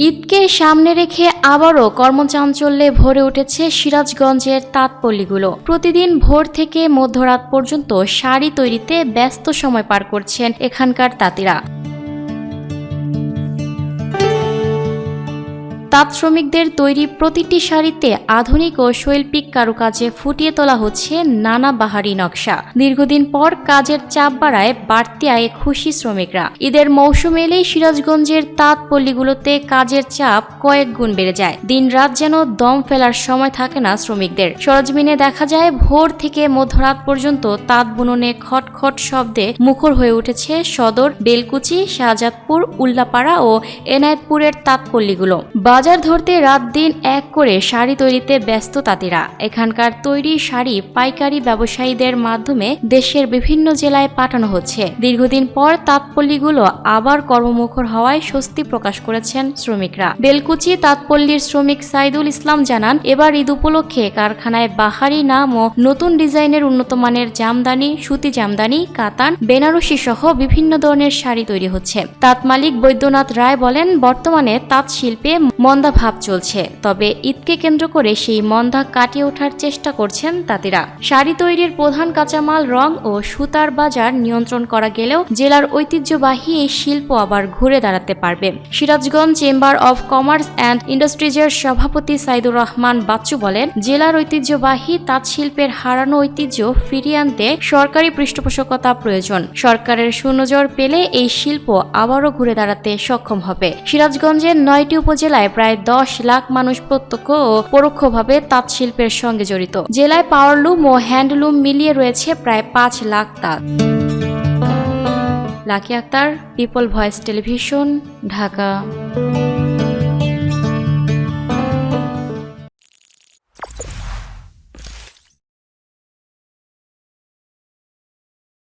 ঈদকে সামনে রেখে আবারও কর্মচাঞ্চল্যে ভরে উঠেছে সিরাজগঞ্জের তাঁতপল্লীগুলো। প্রতিদিন ভোর থেকে মধ্যরাত পর্যন্ত শাড়ি তৈরিতে ব্যস্ত সময় পার করছেন এখানকার তাঁতিরা। তাঁত শ্রমিকদের তৈরি প্রতিটি শাড়িতে আধুনিক ও শৈল্পিক কারুকাজে ফুটিয়ে তোলা হচ্ছে নানা বাহারি নকশা। দীর্ঘদিন পর কাজের চাপ বাড়ায় বাড়তি আয়ে খুশি শ্রমিকরা। ঈদের মৌসুম এলেই সিরাজগঞ্জের তাঁত পল্লীগুলোতে কাজের চাপ কয়েক গুণ বেড়ে যায়। দিনরাত যেন দম ফেলার সময় থাকে না শ্রমিকদের। সরজমিনে দেখা যায় ভোর থেকে মধ্যরাত পর্যন্ত তাঁত বুননে খটখট শব্দে মুখর হয়ে উঠেছে সদর, বেলকুচি, শাহজাদপুর, উল্লাপাড়া ও এনায়েতপুরের তাঁত পল্লীগুলো। বাজার ধরতে রাত দিন এক করে শাড়ি তৈরিতে ব্যস্ত তাঁতিরা। এখানকার তৈরি শাড়ি পাইকারি ব্যবসায়ীদের মাধ্যমে দেশের বিভিন্ন জেলায় পাঠানো হচ্ছে। দীর্ঘদিন পর তাঁতপল্লীগুলো আবার কর্মমুখর হওয়ায় স্বস্তি প্রকাশ করেছেন শ্রমিকরা। বেলকুচি তাঁতপল্লীর শ্রমিক সাইদুল ইসলাম জানান, এবার ঈদ উপলক্ষে কারখানায় বাহারি নাম ও নতুন ডিজাইনের উন্নত মানের জামদানি, সুতি জামদানি, কাতান, বেনারসি সহ বিভিন্ন ধরনের শাড়ি তৈরি হচ্ছে। তাঁত মালিক বৈদ্যনাথ রায় বলেন, বর্তমানে তাঁত শিল্পে মন্দা ভাব চলছে, তবে ঈদকে কেন্দ্র করে সেই মন্দা কাটিয়ে ওঠার চেষ্টা করছেন তাঁতিরা। শাড়ি তৈরির প্রধান কাঁচামাল রং ও সুতার বাজার নিয়ন্ত্রণ করা গেলেও জেলার ঐতিহ্যবাহী এই শিল্প আবার ঘুরে দাঁড়াতে পারবে। Sirajganj chamber of commerce and ইন্ডাস্ট্রিজের সভাপতি সাইদুর রহমান বাচ্চু বলেন, জেলার ঐতিহ্যবাহী তাঁত শিল্পের হারানো ঐতিহ্য ফিরিয়ে আনতে সরকারি পৃষ্ঠপোষকতা প্রয়োজন। সরকারের সুনজর পেলে এই শিল্প আবারও ঘুরে দাঁড়াতে সক্ষম হবে। সিরাজগঞ্জের 9টি উপজেলায় প্রায় 10 লাখ মানুষ প্রত্যক্ষ ও পরোক্ষভাবে তাঁত শিল্পের সঙ্গে জড়িত। জেলায় পাওয়ারলুম ও হ্যান্ডলুম মিলিয়ে রয়েছে প্রায় 5 লাখ তাঁত। Lucky Akter, people voice television, Dhaka.